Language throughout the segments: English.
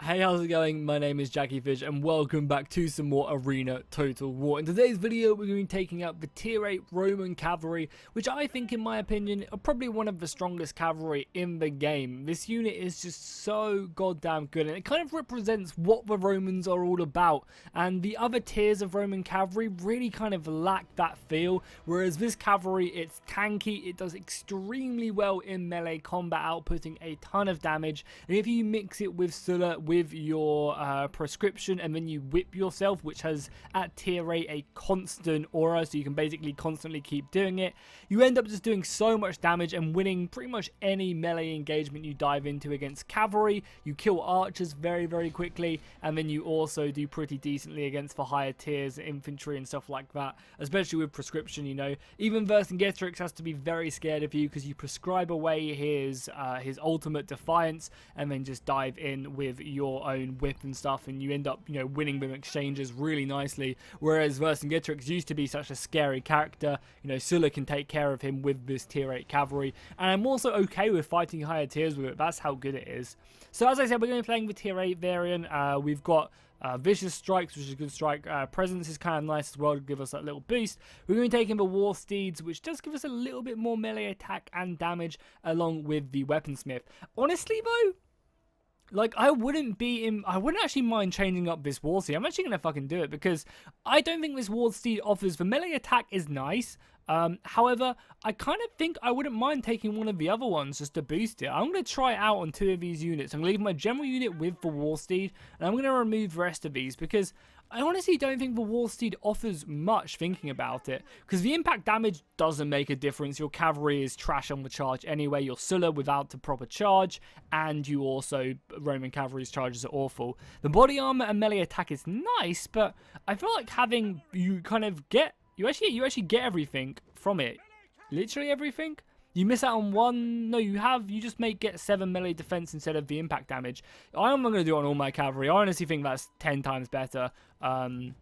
Hey, how's it going? My name is jackiefishhh and welcome back to some more Arena Total War. In today's video, we're going to be taking out the tier 8 Roman Cavalry, which I think, in my opinion, are probably one of the strongest cavalry in the game. This unit is just so goddamn good, and it kind of represents what the Romans are all about. And the other tiers of Roman cavalry really kind of lack that feel, whereas this cavalry, it's tanky, it does extremely well in melee combat, outputting a ton of damage. And if you mix it with Sulla, with your prescription, and then you whip yourself, which has at tier 8 a constant aura, so you can basically constantly keep doing it, you end up just doing so much damage and winning pretty much any melee engagement you dive into against cavalry. You kill archers very quickly, and then you also do pretty decently against the higher tiers, infantry and stuff like that, especially with prescription. You know, even Vercingetorix has to be very scared of you because you prescribe away his ultimate defiance and then just dive in with your own whip and stuff, and you end up, you know, winning them exchanges really nicely. Whereas Vercingetorix used to be such a scary character, you know, Sulla can take care of him with this tier 8 cavalry, and I'm also okay with fighting higher tiers with it. That's how good it is. So as I said, we're going to be playing the tier 8 variant. We've got vicious strikes, which is a good strike. Presence is kind of nice as well to give us that little boost. We're going to be taking the war steeds, which does give us a little bit more melee attack and damage, along with the weaponsmith. Honestly though, like, I wouldn't actually mind changing up this war steed. I'm actually going to fucking do it, because I don't think this war steed offers, the melee attack is nice. However, I kind of think I wouldn't mind taking one of the other ones just to boost it. I'm going to try it out on 2 of these units. I'm going to leave my general unit with the war steed, and I'm going to remove the rest of these, because I honestly don't think the war steed offers much thinking about it, because the impact damage doesn't make a difference. Your cavalry is trash on the charge anyway, your Sulla without the proper charge, and you also, Roman cavalry's charges are awful. The body armor and melee attack is nice, but I feel like having, you actually get everything from it. Literally everything. You miss out on one. No, you just get 7 melee defense instead of the impact damage. I'm not going to do it on all my cavalry. I honestly think that's 10 times better than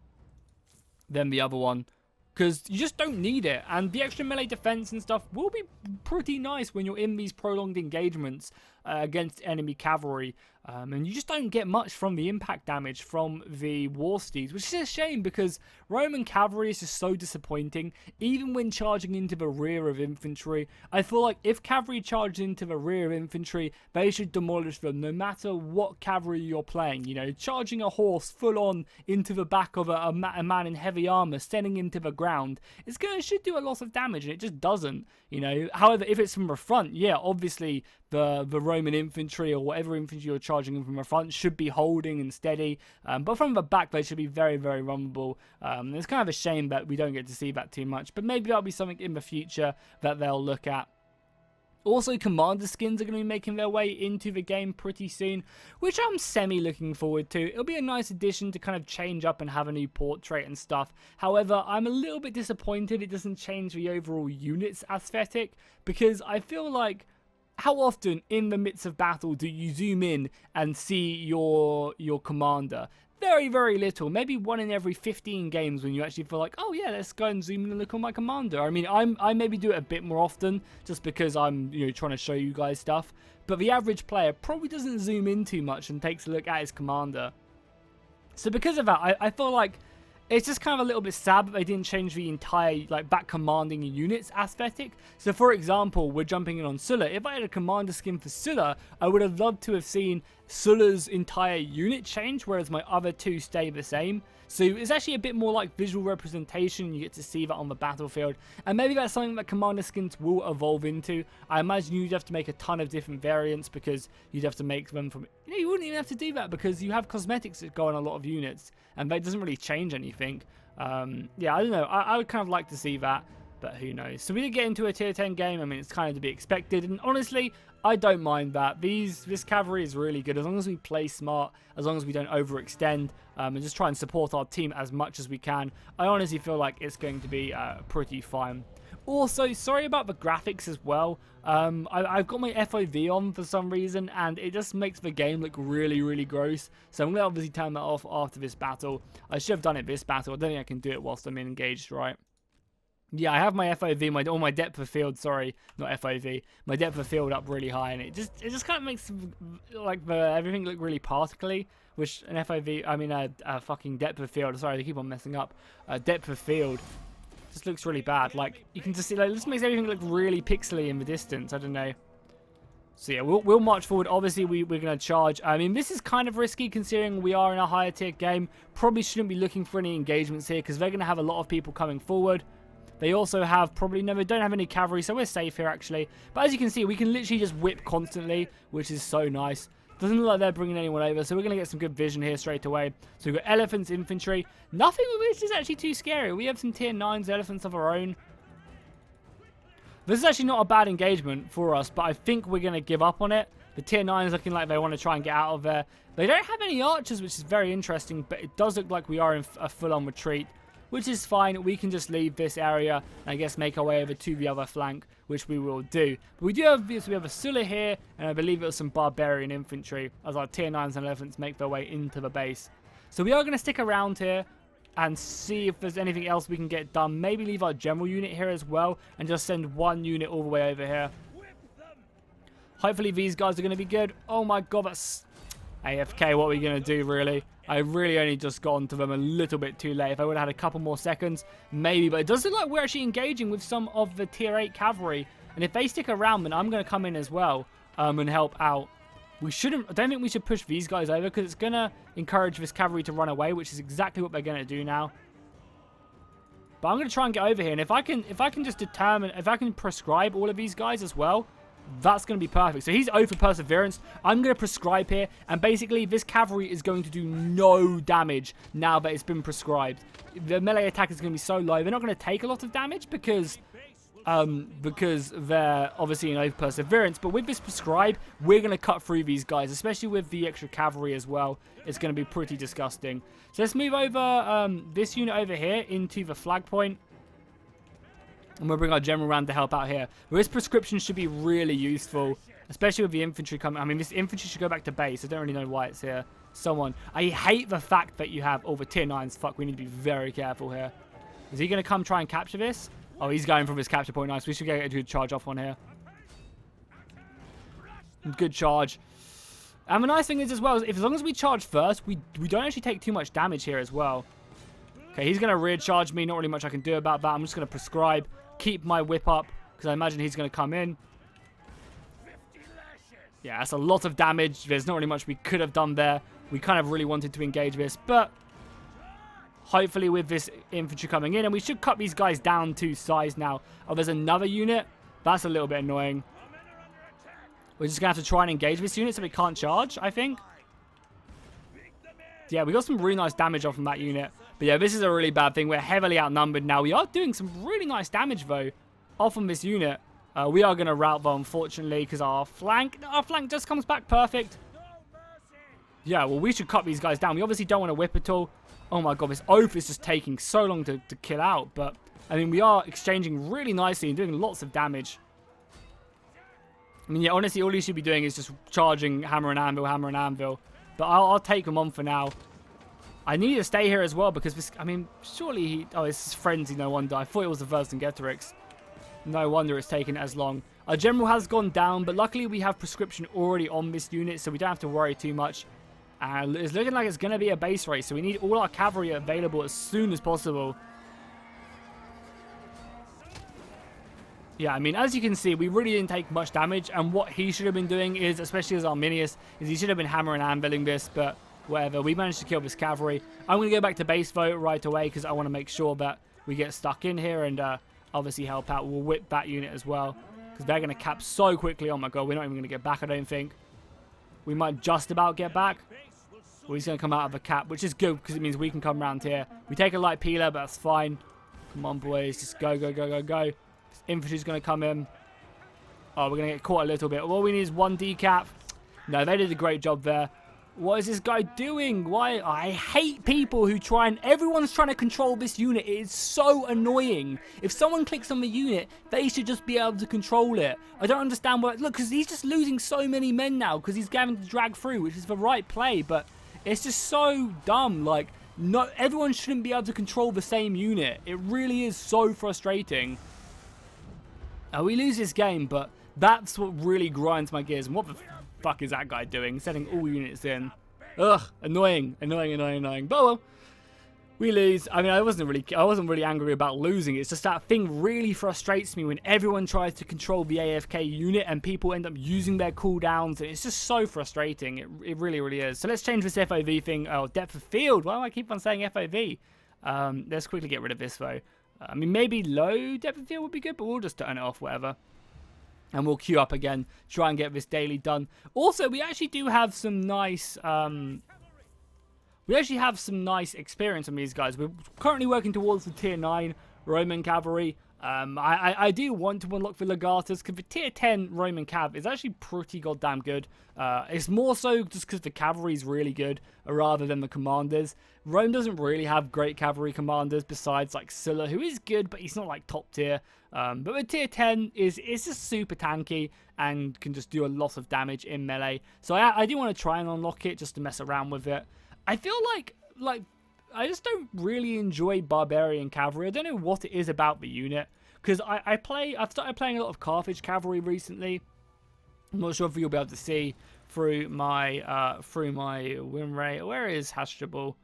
the other one, because you just don't need it, and the extra melee defense and stuff will be pretty nice when you're in these prolonged engagements against enemy cavalry, and you just don't get much from the impact damage from the war steeds, which is a shame, because Roman cavalry is just so disappointing. Even when charging into the rear of infantry, I feel like if cavalry charge into the rear of infantry, they should demolish them, no matter what cavalry you're playing. You know, charging a horse full on into the back of a man in heavy armor, sending him to the ground, should do a lot of damage, and it just doesn't. You know, however, if it's from the front, yeah, obviously the Roman infantry or whatever infantry you're charging in from the front should be holding and steady, but from the back they should be very vulnerable. It's kind of a shame that we don't get to see that too much, but maybe that'll be something in the future that they'll look at. Also, commander skins are going to be making their way into the game pretty soon, which I'm semi-looking forward to. It'll be a nice addition to kind of change up and have a new portrait and stuff. However, I'm a little bit disappointed it doesn't change the overall unit's aesthetic, because I feel like, how often in the midst of battle do you zoom in and see your commander? Very little. Maybe 1 in every 15 games when you actually feel like, oh yeah, let's go and zoom in and look on my commander. I mean, I maybe do it a bit more often just because I'm, you know, trying to show you guys stuff. But the average player probably doesn't zoom in too much and takes a look at his commander. So because of that, I feel like it's just kind of a little bit sad that they didn't change the entire, like, back commanding units aesthetic. So for example, we're jumping in on Sulla. If I had a commander skin for Sulla, I would have loved to have seen Sulla's entire unit change, whereas my other 2 stay the same. So it's actually a bit more like visual representation. You get to see that on the battlefield, and maybe that's something that commander skins will evolve into. I imagine you'd have to make a ton of different variants, because you'd have to make them from, you know, you wouldn't even have to do that because you have cosmetics that go on a lot of units, and that doesn't really change anything. Yeah, I don't know. I would kind of like to see that, but who knows. So we did get into a tier 10 game. I mean, it's kind of to be expected, and honestly, I don't mind that. This cavalry is really good as long as we play smart, as long as we don't overextend, and just try and support our team as much as we can. I honestly feel like it's going to be pretty fine. Also, sorry about the graphics as well. I've got my FOV on for some reason, and it just makes the game look really gross. So I'm going to obviously turn that off after this battle. I should have done it this battle. I don't think I can do it whilst I'm engaged, right? Yeah, I have my FOV, my depth of field, sorry, not FOV, my depth of field up really high, and it just kind of makes like everything look really particly, which an FOV, I mean a fucking depth of field, sorry, they keep on messing up, depth of field just looks really bad. Like you can just see, like, this makes everything look really pixely in the distance. I don't know. So yeah, we'll march forward. Obviously, we're going to charge. I mean, this is kind of risky considering we are in a higher tier game. Probably shouldn't be looking for any engagements here because they're going to have a lot of people coming forward. They also have probably, no, they don't have any cavalry, so we're safe here actually. But as you can see, we can literally just whip constantly, which is so nice. Doesn't look like they're bringing anyone over, so we're going to get some good vision here straight away. So we've got elephants, infantry. Nothing which is actually too scary. We have some tier 9s elephants of our own. This is actually not a bad engagement for us, but I think we're going to give up on it. The tier 9 is looking like they want to try and get out of there. They don't have any archers, which is very interesting, but it does look like we are in a full-on retreat, which is fine. We can just leave this area and I guess make our way over to the other flank, which we will do. But we do have this. We have a Sulla here, and I believe it was some barbarian infantry as our tier 9s and elephants make their way into the base. So we are going to stick around here and see if there's anything else we can get done. Maybe leave our general unit here as well and just send one unit all the way over here. Hopefully these guys are going to be good. Oh my god, that's AFK. What are we going to do, really? I really only just got onto them a little bit too late. If I would have had a couple more seconds, maybe. But it does look like we're actually engaging with some of the tier 8 cavalry. And if they stick around, then I'm going to come in as well and help out. We shouldn't. I don't think we should push these guys over because it's going to encourage this cavalry to run away, which is exactly what they're going to do now. But I'm going to try and get over here. And if I can just determine, if I can prescribe all of these guys as well, that's going to be perfect. So he's O for perseverance. I'm going to prescribe here. And basically, this cavalry is going to do no damage now that it's been prescribed. The melee attack is going to be so low. They're not going to take a lot of damage because they're obviously in O for perseverance. But with this prescribe, we're going to cut through these guys, especially with the extra cavalry as well. It's going to be pretty disgusting. So let's move over this unit over here into the flag point. And we'll bring our general around to help out here. This prescription should be really useful, especially with the infantry coming. I mean, this infantry should go back to base. I don't really know why it's here. Someone. I hate the fact that you have over tier 9s. Fuck, we need to be very careful here. Is he going to come try and capture this? Oh, he's going from his capture point. Nice. We should get a good charge off on here. Good charge. And the nice thing is as well, is as long as we charge first, we don't actually take too much damage here as well. Okay, he's going to rear charge me. Not really much I can do about that. I'm just going to prescribe. Keep my whip up because I imagine he's going to come in. Yeah, that's a lot of damage. There's not really much we could have done there. We kind of really wanted to engage this, but hopefully with this infantry coming in, and we should cut these guys down to size now. Oh, there's another unit. That's a little bit annoying. We're just going to have to try and engage this unit so we can't charge, I think. Yeah, we got some really nice damage off from that unit. But yeah, this is a really bad thing. We're heavily outnumbered now. We are doing some really nice damage, though, off from this unit. We are going to rout, though, unfortunately, because our flank just comes back perfect. Yeah, well, we should cut these guys down. We obviously don't want to whip at all. Oh, my God, this oath is just taking so long to kill out. But, I mean, we are exchanging really nicely and doing lots of damage. I mean, yeah, honestly, all he should be doing is just charging hammer and anvil. But I'll take him on for now. I need to stay here as well because this, I mean, surely he... Oh, this is frenzy, no wonder. I thought it was the Vercingetorix. No wonder it's taken as long. Our general has gone down, but luckily we have prescription already on this unit, so we don't have to worry too much. And it's looking like it's going to be a base race, so we need all our cavalry available as soon as possible. Yeah, I mean, as you can see, we really didn't take much damage, and what he should have been doing is, especially as Arminius, is he should have been hammer and anviling this, but whatever. We managed to kill this cavalry. I'm going to go back to base vote right away because I want to make sure that we get stuck in here and obviously help out. We'll whip that unit as well because they're going to cap so quickly. Oh my god, we're not even going to get back, I don't think. We might just about get back. Well, he's going to come out of the cap, which is good because it means we can come around here. We take a light peeler, but that's fine. Come on, boys. Just go. This infantry's going to come in. Oh, we're going to get caught a little bit. All we need is one decap. No, they did a great job there. What is this guy doing? Why? I hate people who try and... Everyone's trying to control this unit. It is so annoying. If someone clicks on the unit, they should just be able to control it. I don't understand why... Look, because he's just losing so many men now because he's having to drag through, which is the right play, but it's just so dumb. Like, no, everyone shouldn't be able to control the same unit. It really is so frustrating. We lose this game, but that's what really grinds my gears. And what the fuck is that guy doing? Setting all units in. Ugh, annoying. But well, we lose. I mean, I wasn't really angry about losing. It's just that thing really frustrates me when everyone tries to control the AFK unit and people end up using their cooldowns. It's just so frustrating. It really, really is. So let's change this FOV thing. Oh, depth of field. Why do I keep on saying FOV? Let's quickly get rid of this though. I mean, maybe low depth of field would be good, but we'll just turn it off, whatever. And we'll queue up again, try and get this daily done. Also, we actually do have some nice... experience on these guys. We're currently working towards the tier 9 Roman Cavalry. I do want to unlock the Legatus, because the tier 10 Roman Cav is actually pretty goddamn good. It's more so just because the cavalry is really good, rather than the commanders. Rome doesn't really have great cavalry commanders besides like Sulla, who is good, but he's not like top tier. But the tier 10 is just super tanky and can just do a lot of damage in melee. So I do want to try and unlock it just to mess around with it. I feel like I just don't really enjoy Barbarian Cavalry. I don't know what it is about the unit, because I've started playing a lot of Carthage Cavalry recently. I'm not sure if you'll be able to see through my win rate. Where is Hashtable?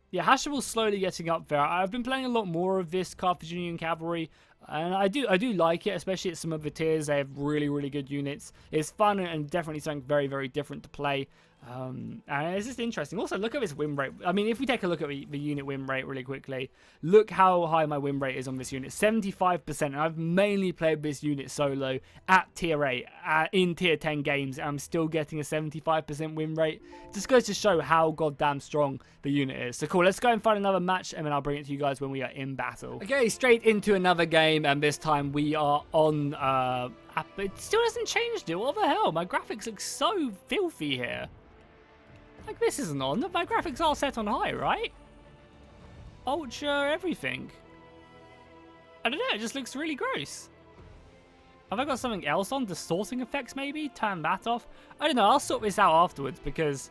Yeah, Hashtable slowly getting up there. I've been playing a lot more of this Carthaginian Cavalry, and I do like it, especially at some of the tiers. They have really, really good units. It's fun and definitely something very, very different to play. And it's just interesting. Also, look at this win rate. I mean, if we take a look at the unit win rate really quickly, look how high my win rate is on this unit. 75%. And I've mainly played this unit solo at tier 8, in tier 10 games. And I'm still getting a 75% win rate. It just goes to show how goddamn strong the unit is. So cool, let's go and find another match, and then I'll bring it to you guys when we are in battle. Okay, straight into another game, and this time we are on... it still hasn't changed it. What the hell? My graphics look so filthy here. Like, this isn't on. My graphics are set on high, right? Ultra everything. I don't know, it just looks really gross. Have I got something else on? Distorting effects, maybe? Turn that off? I don't know, I'll sort this out afterwards, because...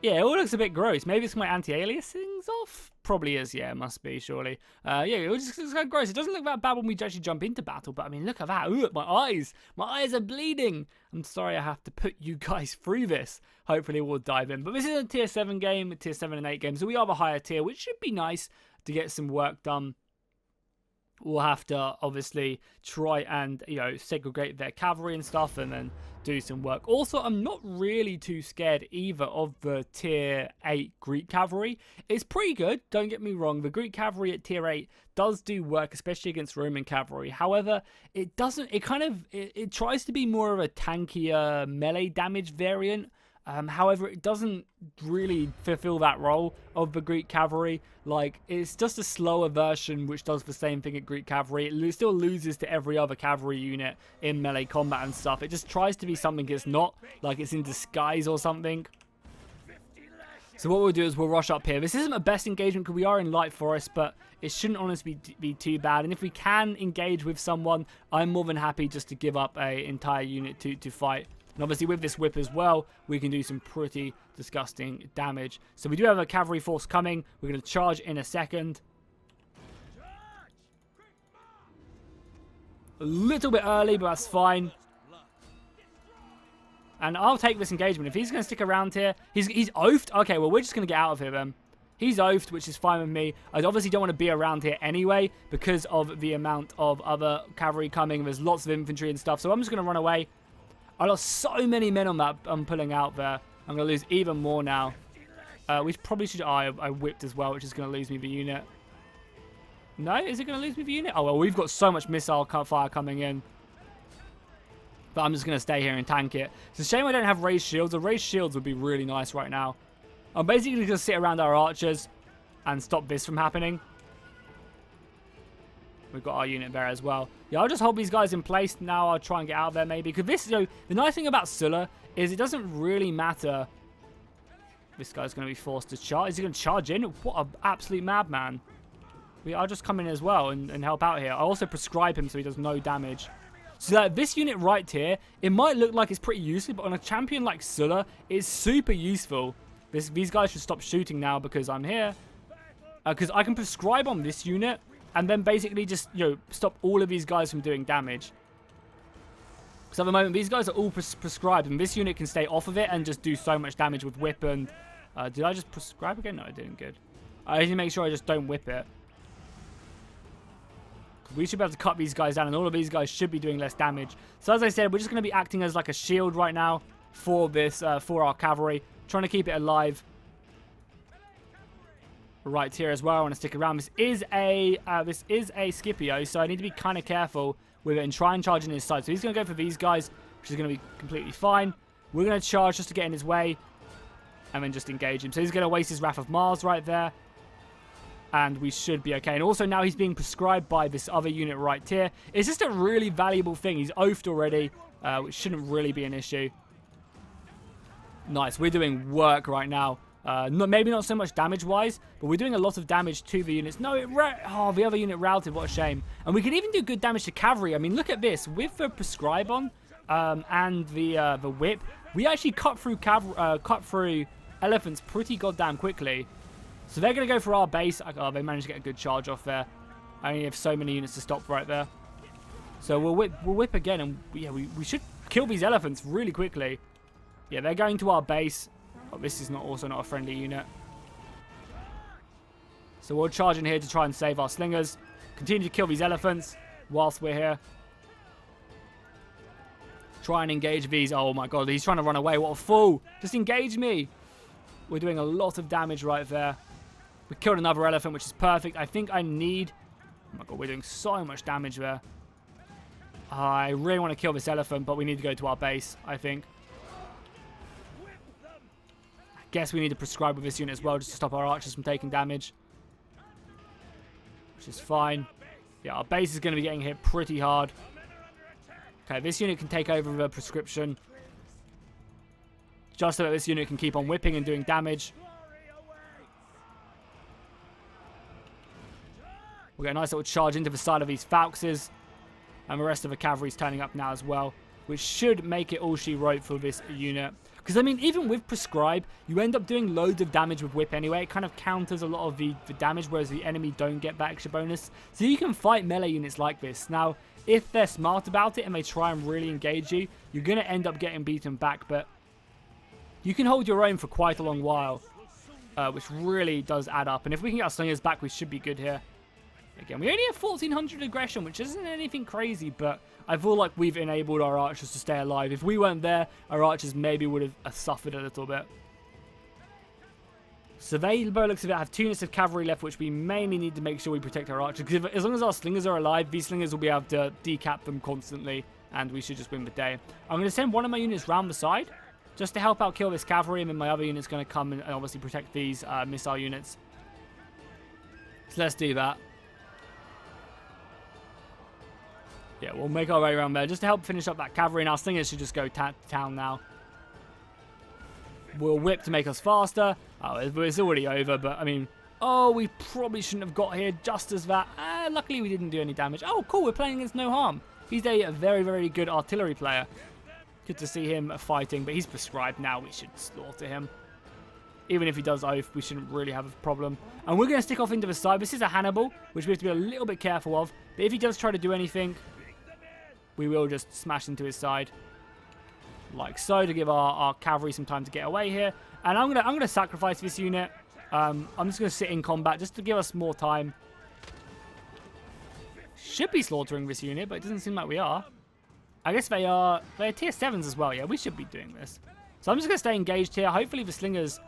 yeah, it all looks a bit gross. Maybe it's my anti-aliasing's off? Probably is, yeah, it must be, surely. Yeah, it just looks kind of gross. It doesn't look that bad when we actually jump into battle, but I mean, look at that. Ooh, my eyes. My eyes are bleeding. I'm sorry I have to put you guys through this. Hopefully we'll dive in. But this is a tier 7 game, tier 7 and 8 game, so we are the higher tier, which should be nice to get some work done. We'll have to obviously try and, you know, segregate their cavalry and stuff and then do some work. Also, I'm not really too scared either of the tier 8 Greek cavalry. It's pretty good, don't get me wrong. The Greek cavalry at tier 8 does do work, especially against Roman cavalry. However, it doesn't, it tries to be more of a tankier melee damage variant. However, it doesn't really fulfill that role of the Greek cavalry. Like, it's just a slower version which does the same thing at Greek cavalry. It still loses to every other cavalry unit in melee combat and stuff. It just tries to be something it's not, like it's in disguise or something. So what we'll do is we'll rush up here. This isn't the best engagement because we are in light forest, but it shouldn't honestly be too bad. And if we can engage with someone, I'm more than happy just to give up an entire unit to fight. And obviously with this whip as well, we can do some pretty disgusting damage. So we do have a cavalry force coming. We're going to charge in a second. A little bit early, but that's fine. And I'll take this engagement. If he's going to stick around here, he's oafed. Okay, well, we're just going to get out of here then. He's oafed, which is fine with me. I obviously don't want to be around here anyway because of the amount of other cavalry coming. There's lots of infantry and stuff, so I'm just going to run away. I lost so many men on that I'm pulling out there. I'm going to lose even more now. We probably should... I whipped as well, which is going to lose me the unit. No? Is it going to lose me the unit? Oh, well, we've got so much missile fire coming in. But I'm just going to stay here and tank it. It's a shame I don't have raised shields. The raised shields would be really nice right now. I'm basically going to sit around our archers and stop this from happening. We've got our unit there as well. Yeah, I'll just hold these guys in place. Now I'll try and get out of there maybe. Because this, you know, the nice thing about Sulla is it doesn't really matter. This guy's going to be forced to charge. Is he going to charge in? What an absolute madman. I'll just come in as well and help out here. I'll also prescribe him so he does no damage. So this unit right here, it might look like it's pretty useless, but on a champion like Sulla, it's super useful. These guys should stop shooting now because I'm here. Because I can prescribe on this unit and then basically just, stop all of these guys from doing damage. So at the moment, these guys are all prescribed, and this unit can stay off of it and just do so much damage with whip and... did I just prescribe again? No, I didn't. Good. I need to make sure I just don't whip it. We should be able to cut these guys down, and all of these guys should be doing less damage. So as I said, we're just going to be acting as like a shield right now for this, for our cavalry. Trying to keep it alive. Right here as well, I want to stick around. This is a Scipio, so I need to be kind of careful with it and try and charge in his side. So he's going to go for these guys, which is going to be completely fine. We're going to charge just to get in his way and then just engage him. So he's going to waste his Wrath of Mars right there. And we should be okay. And also now he's being prescribed by this other unit right here. It's just a really valuable thing. He's oafed already, which shouldn't really be an issue. Nice. We're doing work right now. Maybe not so much damage-wise, but we're doing a lot of damage to the units. No, the other unit routed. What a shame. And we can even do good damage to cavalry. I mean, look at this. With the prescribe on and the whip, we actually cut through elephants pretty goddamn quickly. So they're going to go for our base. Oh, they managed to get a good charge off there. I only have so many units to stop right there. So we'll whip again, and we should kill these elephants really quickly. Yeah, they're going to our base. Oh, this is also not a friendly unit. So we'll charge in here to try and save our slingers. Continue to kill these elephants whilst we're here. Try and engage these. Oh my god, he's trying to run away. What a fool. Just engage me. We're doing a lot of damage right there. We killed another elephant, which is perfect. I think I need... Oh my god, we're doing so much damage there. I really want to kill this elephant, but we need to go to our base, I think. Guess we need to prescribe with this unit as well, just to stop our archers from taking damage. Which is fine. Yeah, our base is going to be getting hit pretty hard. Okay, this unit can take over the prescription. Just so that this unit can keep on whipping and doing damage. We'll get a nice little charge into the side of these Falxes. And the rest of the cavalry's turning up now as well. Which should make it all she wrote for this unit. Because, I mean, even with Prescribe, you end up doing loads of damage with Whip anyway. It kind of counters a lot of the damage, whereas the enemy don't get that extra bonus. So you can fight melee units like this. Now, if they're smart about it and they try and really engage you, you're going to end up getting beaten back. But you can hold your own for quite a long while, which really does add up. And if we can get our slingers back, we should be good here. Again, we only have 1400 aggression, which isn't anything crazy, but I feel like we've enabled our archers to stay alive. If we weren't there, our archers maybe would have suffered a little bit. So they, by the looks of it, have 2 units of cavalry left, which we mainly need to make sure we protect our archers. Because as long as our slingers are alive, these slingers will be able to decap them constantly, and we should just win the day. I'm going to send one of my units round the side, just to help out kill this cavalry, and then my other unit's going to come and obviously protect these missile units. So let's do that. Yeah, we'll make our way around there just to help finish up that cavalry, and our slingers should just go to town now. We'll whip to make us faster. Oh, it's already over, but I mean... Oh, we probably shouldn't have got here just as that. Luckily, we didn't do any damage. Oh, cool, we're playing against No Harm. He's a very, very good artillery player. Good to see him fighting, but he's prescribed now. We should slaughter him. Even if he does oath, we shouldn't really have a problem. And we're going to stick off into the side. This is a Hannibal, which we have to be a little bit careful of. But if he does try to do anything... we will just smash into his side. Like so, to give our cavalry some time to get away here. And I'm gonna sacrifice this unit. I'm just going to sit in combat just to give us more time. Should be slaughtering this unit, but it doesn't seem like we are. I guess they're tier 7s as well. Yeah, we should be doing this. So I'm just going to stay engaged here. Hopefully the slingers...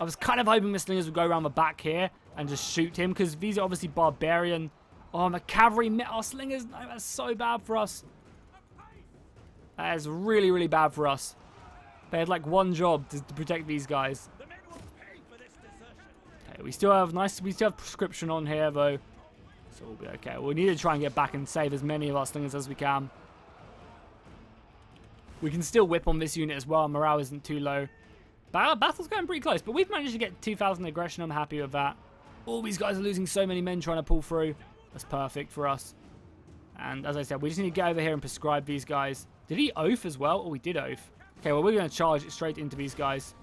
I was kind of hoping the slingers would go around the back here and just shoot him, because these are obviously barbarian. Oh, the cavalry met our slingers. No, that's so bad for us. That is really, really bad for us. They had like one job to protect these guys. Okay, we still have prescription on here though, so we'll be okay. We need to try and get back and save as many of our slingers as we can. We can still whip on this unit as well. Morale isn't too low. Battle's going pretty close, but we've managed to get 2,000 aggression. I'm happy with that. All these guys are losing so many men trying to pull through. That's perfect for us. And as I said, we just need to get over here and prescribe these guys. Did he oath as well? Oh, we did oath. Okay, well, we're going to charge it straight into these guys.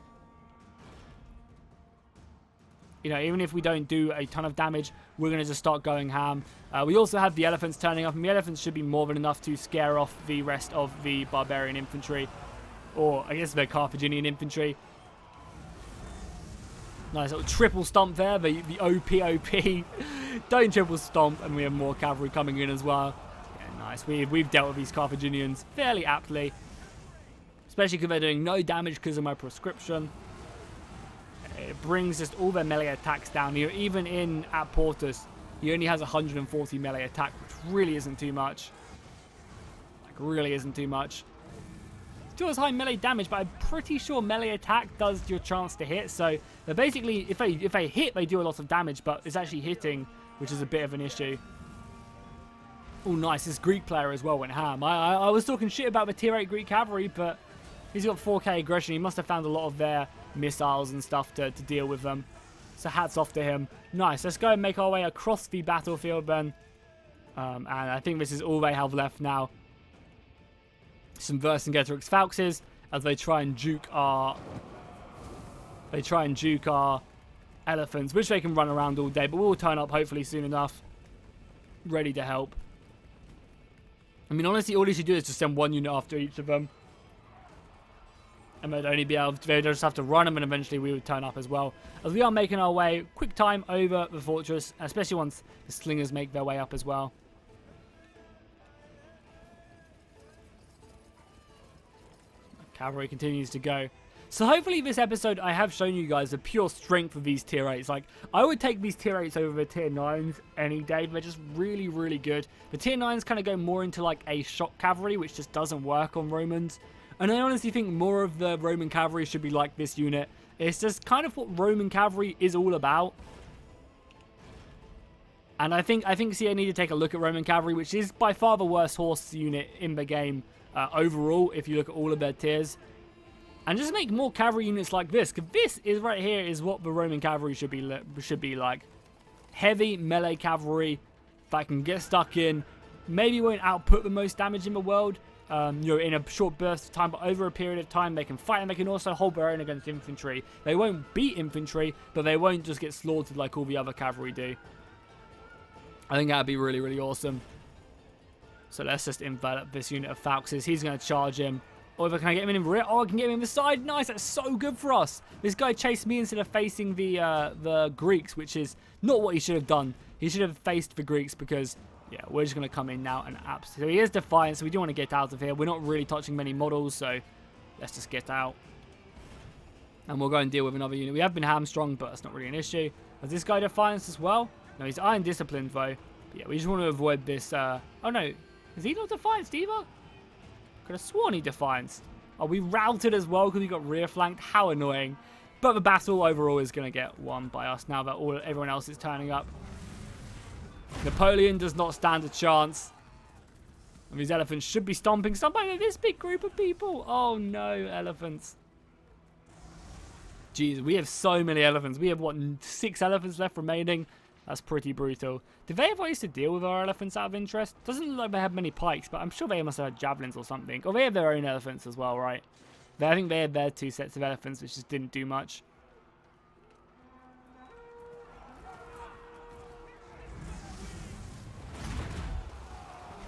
You know, even if we don't do a ton of damage, we're going to just start going ham. We also have the elephants turning up, and the elephants should be more than enough to scare off the rest of the barbarian infantry. Or, I guess, the Carthaginian infantry. Nice little triple stomp there, the OP. Don't triple stomp, and we have more cavalry coming in as well. Yeah, nice. We've dealt with these Carthaginians fairly aptly. Especially because they're doing no damage because of my prescription. It brings just all their melee attacks down. You know, even at Portus, he only has 140 melee attack, which really isn't too much. Like, really isn't too much. Still has high melee damage, but I'm pretty sure melee attack does your chance to hit. So they're basically, if they hit, they do a lot of damage, but it's actually hitting, which is a bit of an issue. Oh, nice. This Greek player as well went ham. I was talking shit about the tier 8 Greek cavalry, but he's got 4k aggression. He must have found a lot of their missiles and stuff to deal with them. So hats off to him. Nice. Let's go and make our way across the battlefield then. And I think this is all they have left now. Some Vercingetorix Falxes as they try and juke our elephants, which they can run around all day, but we'll turn up hopefully soon enough, ready to help. I mean, honestly, all you should do is just send one unit after each of them. And they'd only be able to, they'd just have to run them, and eventually we would turn up as well. As we are making our way, quick time over the fortress, especially once the slingers make their way up as well. Cavalry continues to go. So hopefully this episode I have shown you guys the pure strength of these tier 8s. Like, I would take these tier 8s over the tier 9s any day. They're just really, really good. The tier 9s kind of go more into like a shock cavalry, which just doesn't work on Romans. And I honestly think more of the Roman cavalry should be like this unit. It's just kind of what Roman cavalry is all about. And I think so you need to take a look at Roman cavalry, which is by far the worst horse unit in the game overall, if you look at all of their tiers. And just make more cavalry units like this, because this is right here is what the Roman cavalry should be like. Heavy melee cavalry that can get stuck in, maybe won't output the most damage in the world, you know, in a short burst of time, but over a period of time they can fight, and they can also hold their own against infantry. They won't beat infantry, but they won't just get slaughtered like all the other cavalry do. I think that would be really, really awesome. So let's just envelop this unit of Falxes. He's going to charge him. Or if I can get him in the rear. Oh, I can get him in the side. Nice. That's so good for us. This guy chased me instead of facing the Greeks, which is not what he should have done. He should have faced the Greeks because, yeah, we're just going to come in now and absolutely. So he is defiant, so we do want to get out of here. We're not really touching many models, so let's just get out. And we'll go and deal with another unit. We have been hamstrung, but that's not really an issue. Is this guy defiance as well? No, he's iron disciplined, though. But yeah, we just want to avoid this. Oh, no. Is he not defianced either? Could have sworn he defianced. Oh, we routed as well because we got rear flanked. How annoying. But the battle overall is going to get won by us now that everyone else is turning up. Napoleon does not stand a chance. And these elephants should be stomping somebody. This big group of people. Oh no, elephants. Jeez, we have so many elephants. We have, what, 6 elephants left remaining? That's pretty brutal. Did they have ways to deal with our elephants out of interest? Doesn't look like they have many pikes, but I'm sure they must have had javelins or something. Or they have their own elephants as well, right? I think they had their 2 sets of elephants, which just didn't do much.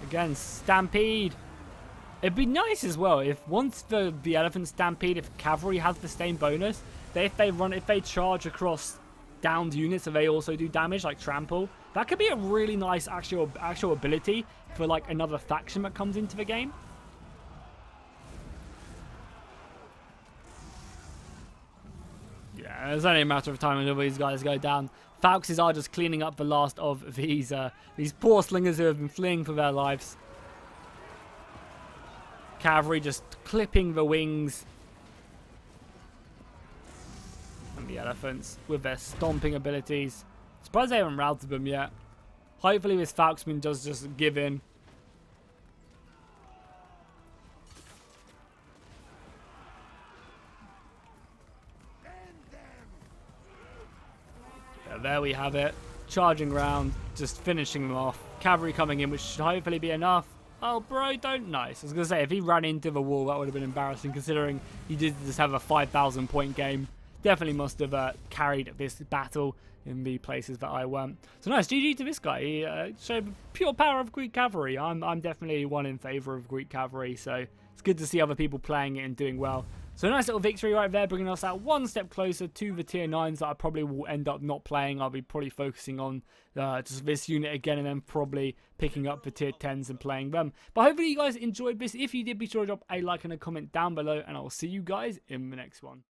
Again, stampede. It'd be nice as well if once the elephant stampede, if cavalry has the same bonus, that if they charge across downed units and they also do damage, like trample, that could be a really nice actual ability for like another faction that comes into the game. Yeah, it's only a matter of time until these guys go down. Falxes are just cleaning up the last of these poor slingers who have been fleeing for their lives. Cavalry just clipping the wings. And the elephants with their stomping abilities. Surprised they haven't routed them yet. Hopefully this Falxman does just give in. Yeah, there we have it. Charging round, just finishing them off. Cavalry coming in, which should hopefully be enough. Oh, bro, don't. Nice. I was going to say, if he ran into the wall, that would have been embarrassing, considering he did just have a 5,000 point game. definitely must have carried this battle in the places that I went. So nice, GG to this guy. He showed pure power of Greek Cavalry. I'm definitely one in favour of Greek Cavalry, so it's good to see other people playing it and doing well. So a nice little victory right there, bringing us out one step closer to the tier 9s that I probably will end up not playing. I'll be probably focusing on just this unit again, and then probably picking up the tier 10s and playing them. But hopefully you guys enjoyed this. If you did, be sure to drop a like and a comment down below, and I'll see you guys in the next one.